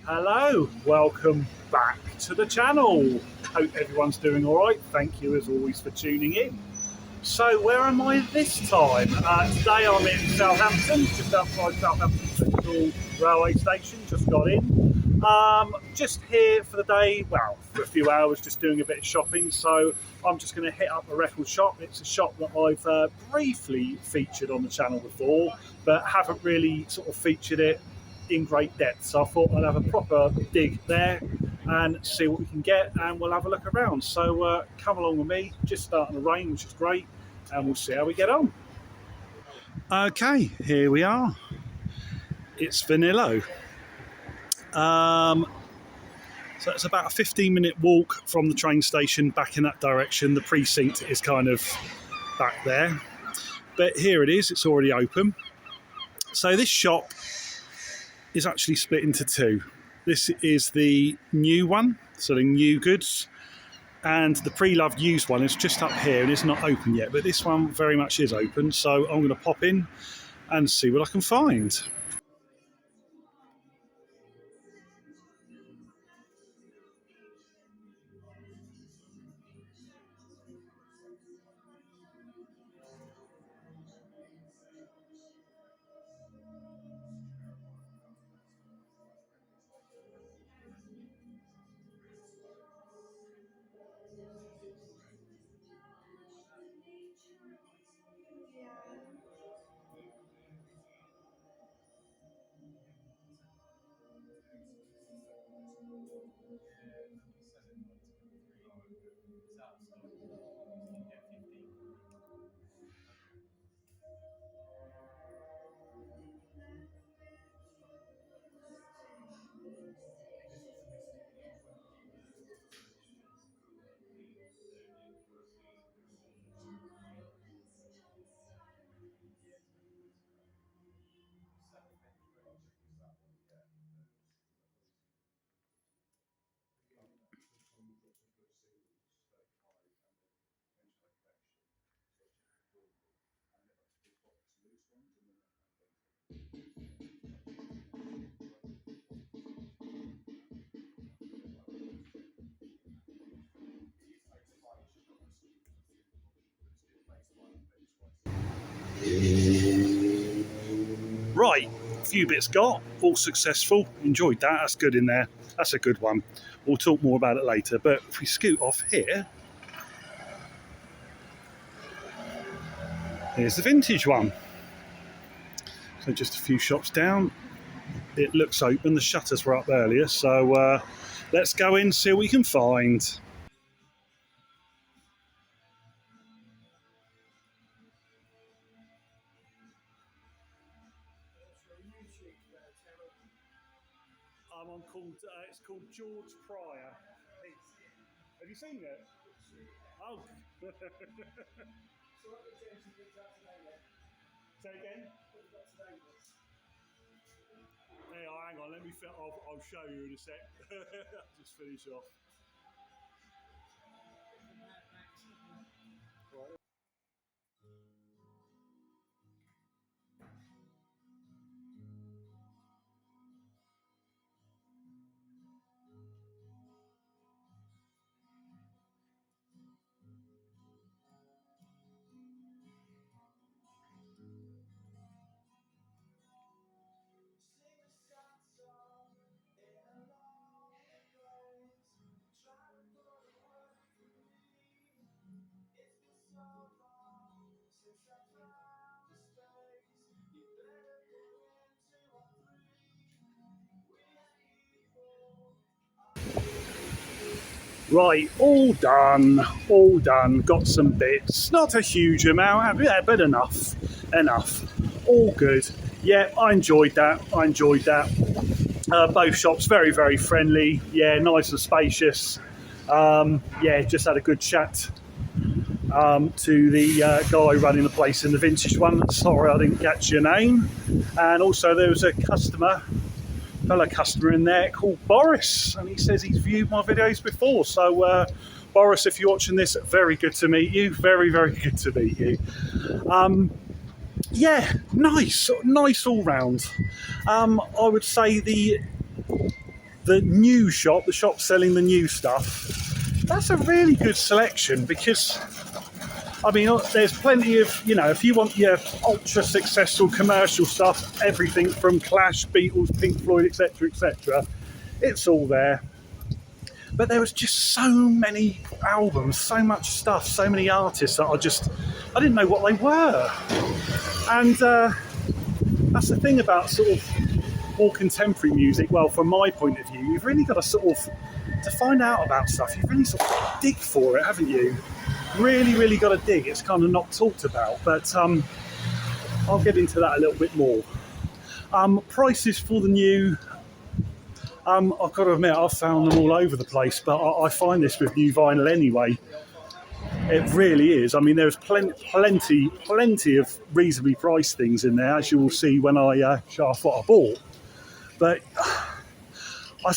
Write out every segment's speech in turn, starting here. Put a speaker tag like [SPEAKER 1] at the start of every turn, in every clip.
[SPEAKER 1] Hello, welcome back to the channel. Hope everyone's doing all right. Thank you as always for tuning in. So where am I this time? Today I'm in Southampton, just outside Southampton Central Railway Station, just got in. Just here for the day, well, for a few hours, just doing a bit of shopping. So I'm just going to hit up a record shop. It's a shop that I've briefly featured on the channel before, but haven't really sort of featured it in great depth. So I thought I'd have a proper dig there and see what we can get, and we'll have a look around. So come along with me, just starting to rain, which is great, and we'll see how we get on. Okay, here we are. It's Vinilo. So it's about a 15-minute walk from the train station back in that direction. The precinct is kind of back there. But here it is, it's already open. So this shop is actually split into two. This is the new one, selling new goods, and the pre-loved used one is just up here and it's not open yet, but this one very much is open, so I'm going to pop in and see what I can find. Right, a few bits got, all successful. Enjoyed that, that's good in there. That's a good one. We'll talk more about it later, but if we scoot off here, here's the vintage one. So just a few shops down. It looks open, the shutters were up earlier, so let's go in and see what we can find. It's called George Pryor. Have you seen it? Oh. Say again? Hey, hang on, I'll show you in a sec. Just finish off. Right. Right, all done, all done. Got some bits, not a huge amount, yeah, but enough. All good. Yeah, I enjoyed that. Both shops very, very friendly. Yeah, nice and spacious. Yeah, just had a good chat to the guy running the place in the vintage one. Sorry, I didn't catch your name. And also there was a fellow customer in there called Boris, and he says he's viewed my videos before. So Boris, if you're watching this, very good to meet you. Very, very good to meet you. Yeah, nice all round. I would say the the new shop, the shop selling the new stuff, that's a really good selection because, I mean, there's plenty of, if you want your ultra successful commercial stuff, everything from Clash, Beatles, Pink Floyd, etc., it's all there. But there was just so many albums, so much stuff, so many artists that I didn't know what they were. And that's the thing about sort of more contemporary music. Well, from my point of view, you've really got to find out about stuff. You've really sort of dig for it, haven't you? Really got to dig. It's kind of not talked about, but I'll get into that a little bit more. Prices for the new, I've got to admit, I've found them all over the place, but I find this with new vinyl anyway. It really is. I mean, there's plenty of reasonably priced things in there, as you will see when I show off what I bought. But I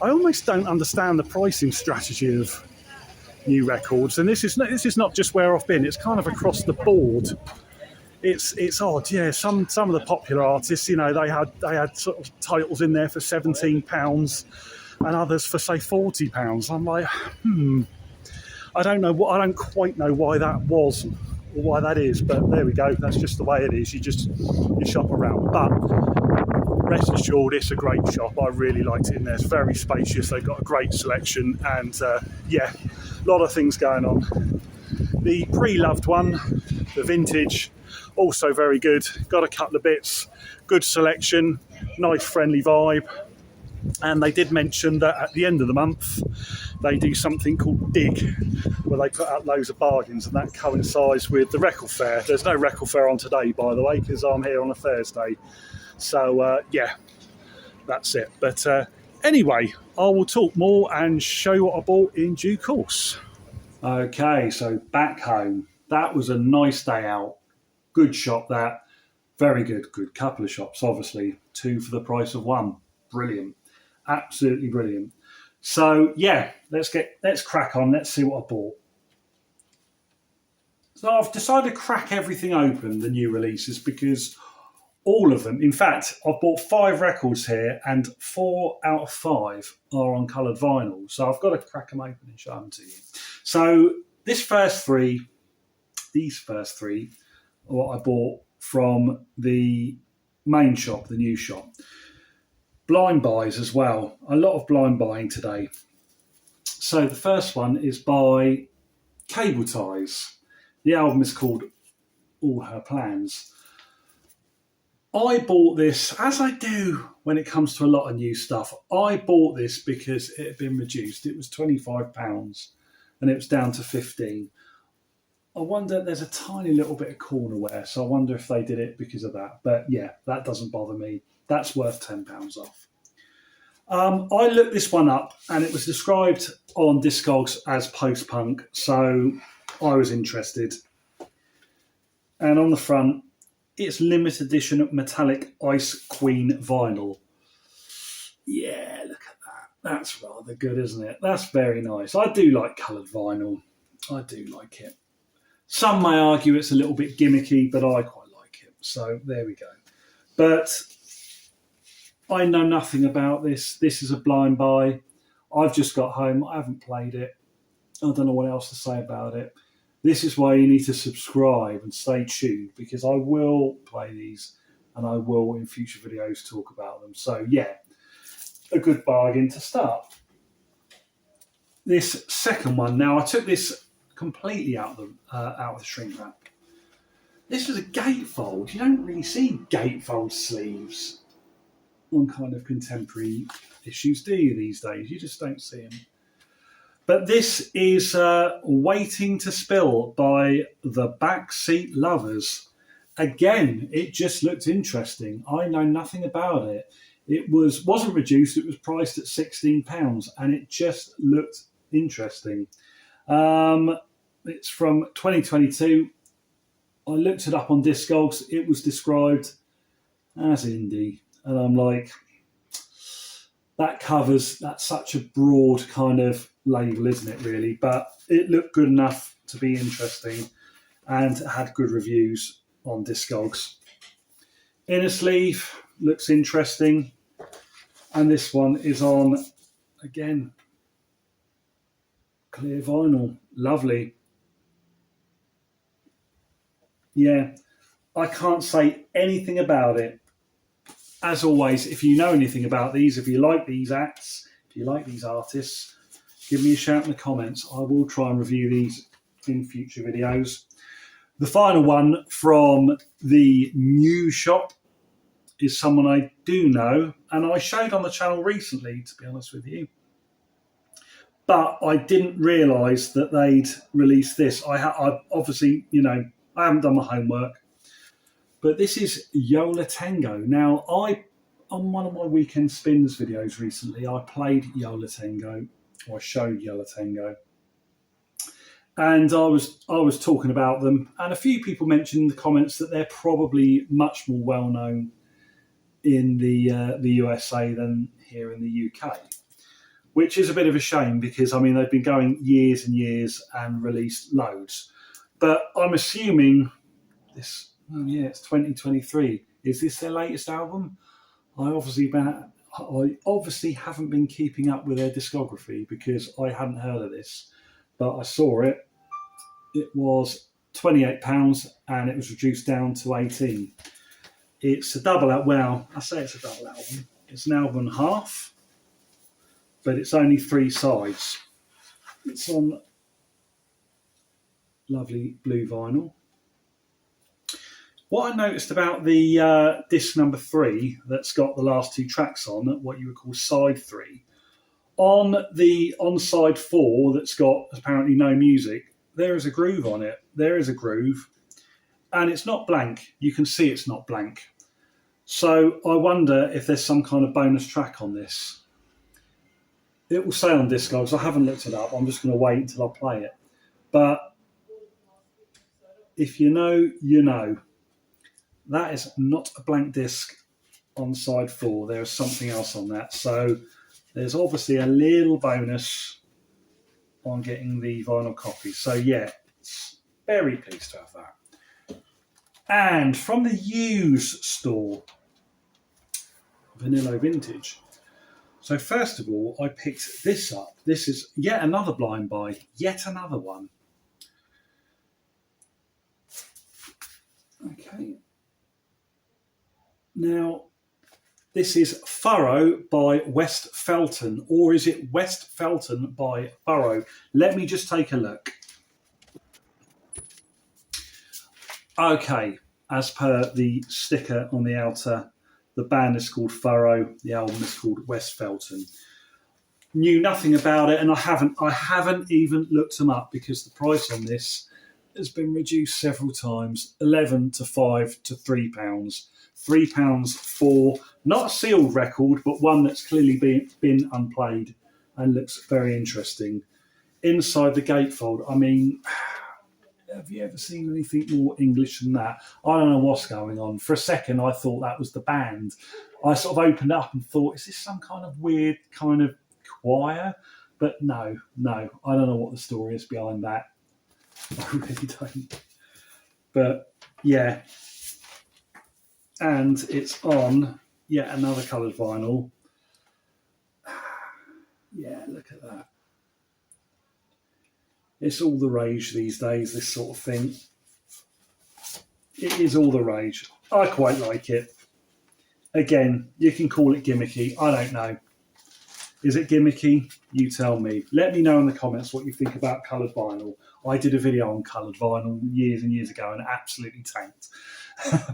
[SPEAKER 1] almost don't understand the pricing strategy of new records, and this is not just where I've been. It's kind of across the board. It's odd, yeah. Some of the popular artists, they had sort of titles in there for £17, and others for say £40. I'm like, I don't quite know why that was or why that is, but there we go. That's just the way it is. You shop around, but rest assured, it's a great shop. I really liked it in there. It's very spacious. They've got a great selection, and a lot of things going on. The pre-loved one, the vintage, also very good. Got a couple of bits, good selection, nice friendly vibe. And they did mention that at the end of the month they do something called Dig, where they put out loads of bargains, and that coincides with the record fair. There's no record fair on today, by the way, because I'm here on a Thursday. So that's it. But anyway, I will talk more and show you what I bought in due course. Okay, so back home. That was a nice day out. Good shop, that. Very good couple of shops, obviously. 2 for the price of 1. Brilliant. Absolutely brilliant. So let's crack on. Let's see what I bought. So I've decided to crack everything open, the new releases, because all of them, in fact, I've bought 5 records here, and 4 out of 5 are on coloured vinyl. So I've got to crack them open and show them to you. So these first three are what I bought from the main shop, the new shop. Blind buys as well. A lot of blind buying today. So the first one is by Cable Ties. The album is called All Her Plans. I bought this, as I do when it comes to a lot of new stuff. I bought this because it had been reduced. It was £25 and it was down to 15. I wonder, there's a tiny little bit of corner wear, so I wonder if they did it because of that. But yeah, that doesn't bother me. That's worth £10 off. I looked this one up, and it was described on Discogs as post-punk, so I was interested. And on the front, it's limited edition metallic Ice Queen vinyl. Yeah, look at that. That's rather good, isn't it? That's very nice. I do like coloured vinyl. I do like it. Some may argue it's a little bit gimmicky, but I quite like it. So there we go. But I know nothing about this. This is a blind buy. I've just got home. I haven't played it. I don't know what else to say about it. This is why you need to subscribe and stay tuned, because I will play these and I will in future videos talk about them. So yeah, a good bargain to start. This second one, now I took this completely out of the shrink wrap. This was a gatefold. You don't really see gatefold sleeves on kind of contemporary issues, do you, these days? You just don't see them. But this is Waiting to Spill by the Backseat Lovers. Again, it just looked interesting. I know nothing about it. It wasn't reduced. It was priced at £16, and it just looked interesting. It's from 2022. I looked it up on Discogs. It was described as indie, and I'm like, that's such a broad kind of label, isn't it, really? But it looked good enough to be interesting and had good reviews on Discogs. Inner sleeve looks interesting. And this one is on, again, clear vinyl. Lovely. Yeah, I can't say anything about it. As always, if you know anything about these, if you like these acts, if you like these artists, give me a shout in the comments. I will try and review these in future videos. The final one from the new shop is someone I do know, and I showed on the channel recently, to be honest with you. But I didn't realise that they'd released this. I obviously, you know, I haven't done my homework. But this is Yola Tango. Now, on one of my weekend spins videos recently, I played Yola Tango, or I showed Yola Tango. And I was talking about them, and a few people mentioned in the comments that they're probably much more well known in the USA than here in the UK, which is a bit of a shame because I mean they've been going years and years and released loads. But I'm assuming this. Oh yeah, it's 2023. Is this their latest album? I obviously haven't been keeping up with their discography because I hadn't heard of this, but I saw it. It was £28 and it was reduced down to 18. It's a double album. Well, I say it's a double album. It's an album and a half, but it's only 3 sides. It's on lovely blue vinyl. What I noticed about the disc number 3 that's got the last 2 tracks on, what you would call side 3, on side 4 that's got apparently no music, there is a groove on it. There is a groove, and it's not blank. You can see it's not blank. So I wonder if there's some kind of bonus track on this. It will say on Discogs. I haven't looked it up. I'm just going to wait until I play it. But if you know, you know. That is not a blank disc on side 4. There is something else on that. So there's obviously a little bonus on getting the vinyl copy. So yeah, very pleased to have that. And from the used store, Vinilo Vintage. So first of all, I picked this up. This is yet another blind buy, yet another one. Okay. Now, this is Furrow by West Felton, or is it West Felton by Furrow? Let me just take a look. Okay, as per the sticker on the outer, the band is called Furrow, the album is called West Felton. Knew nothing about it, and I haven't even looked them up because the price on this has been reduced several times, 11 to 5 to £3. £3 for not a sealed record, but one that's clearly been unplayed and looks very interesting. Inside the gatefold, I mean, have you ever seen anything more English than that? I don't know what's going on. For a second, I thought that was the band. I sort of opened up and thought, is this some kind of weird kind of choir? But no, I don't know what the story is behind that. I really don't. But yeah. And it's on yet another coloured vinyl. Yeah, look at that. It's all the rage these days, this sort of thing. It is all the rage. I quite like it. Again, you can call it gimmicky. I don't know. Is it gimmicky? You tell me. Let me know in the comments what you think about coloured vinyl. I did a video on coloured vinyl years and years ago and it absolutely tanked.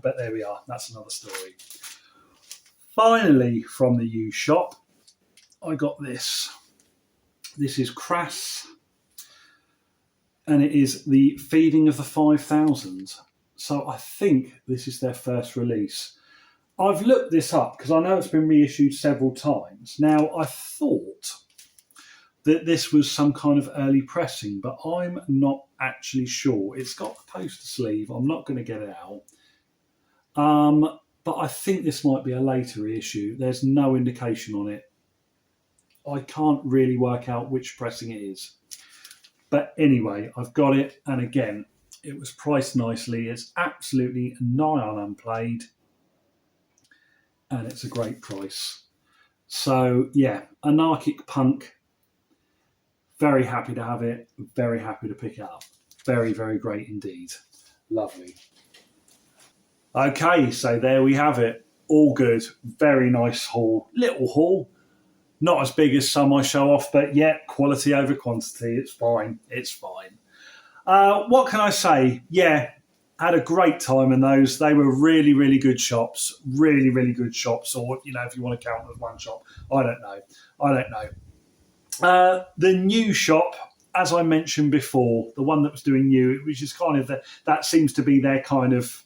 [SPEAKER 1] But there we are. That's another story. Finally, from the used shop, I got this. This is Crass, and it is the Feeding of the 5000. So I think this is their first release. I've looked this up because I know it's been reissued several times. Now, I thought that this was some kind of early pressing, but I'm not actually sure. It's got the poster sleeve. I'm not going to get it out. But I think this might be a later reissue. There's no indication on it. I can't really work out which pressing it is. But anyway, I've got it. And again, it was priced nicely. It's absolutely nigh on unplayed. And it's a great price. So yeah, anarchic punk. Very happy to have it. Very happy to pick it up. Very, very great indeed. Lovely. Okay, so there we have it. All good. Very nice haul. Little haul. Not as big as some I show off, but yeah, quality over quantity. It's fine. It's fine. What can I say? Yeah, had a great time in those. They were really, really good shops. Really, really good shops. Or, if you want to count as one shop. I don't know. The new shop, as I mentioned before, the one that was doing new, which is kind of that seems to be their kind of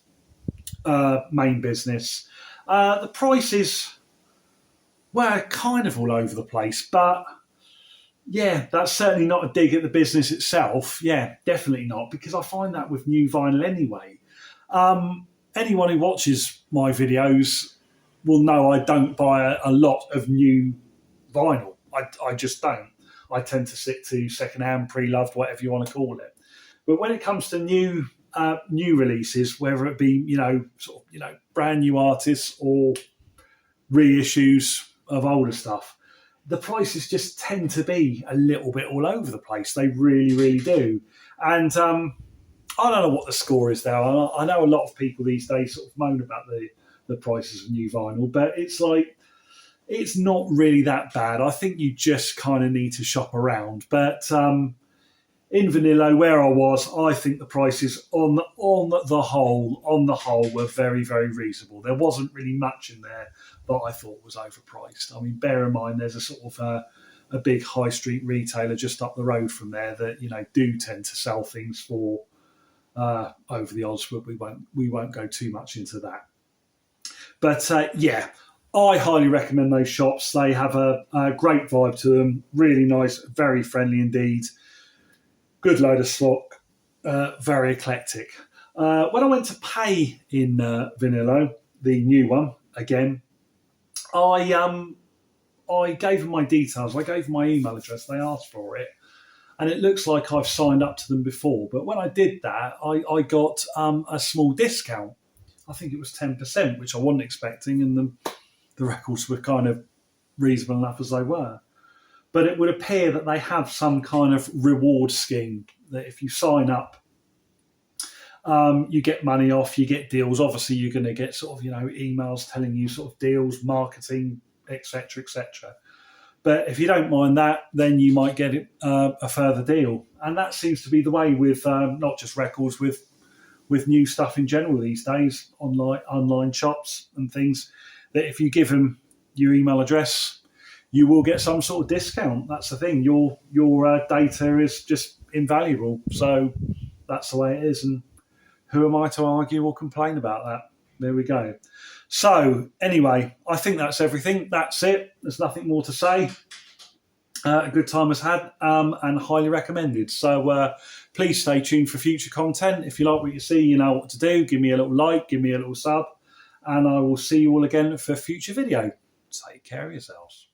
[SPEAKER 1] main business. The prices were kind of all over the place, but yeah, that's certainly not a dig at the business itself. Yeah, definitely not, because I find that with new vinyl anyway. Anyone who watches my videos will know I don't buy a lot of new vinyl. I just don't. I tend to stick to secondhand, pre-loved, whatever you want to call it. But when it comes to new releases, whether it be brand new artists or reissues of older stuff, the prices just tend to be a little bit all over the place. They really, really do. And I don't know what the score is there. I know a lot of people these days sort of moan about the prices of new vinyl, but it's like, it's not really that bad. I think you just kind of need to shop around. But in Vinilo, where I was, I think the prices on the whole were very, very reasonable. There wasn't really much in there that I thought was overpriced. I mean, bear in mind there's a sort of a big high street retailer just up the road from there that do tend to sell things for over the odds, but we won't go too much into that. But yeah. I highly recommend those shops. They have a great vibe to them. Really nice, very friendly indeed. Good load of stock. Very eclectic. When I went to pay in Vinilo, the new one, again, I gave them my details. I gave them my email address. They asked for it. And it looks like I've signed up to them before. But when I did that, I got a small discount. I think it was 10%, which I wasn't expecting. And the records were kind of reasonable enough as they were. But it would appear that they have some kind of reward scheme that if you sign up, you get money off, you get deals. Obviously, you're going to get sort of, emails telling you sort of deals, marketing, etc., etc. But if you don't mind that, then you might get a further deal. And that seems to be the way with not just records, with new stuff in general these days, online shops and things, that if you give them your email address, you will get some sort of discount. That's the thing. Your data is just invaluable. So that's the way it is. And who am I to argue or complain about that? There we go. So anyway, I think that's everything. That's it. There's nothing more to say. A good time was had and highly recommended. So please stay tuned for future content. If you like what you see, you know what to do. Give me a little like, give me a little sub. And I will see you all again for a future video. Take care of yourselves.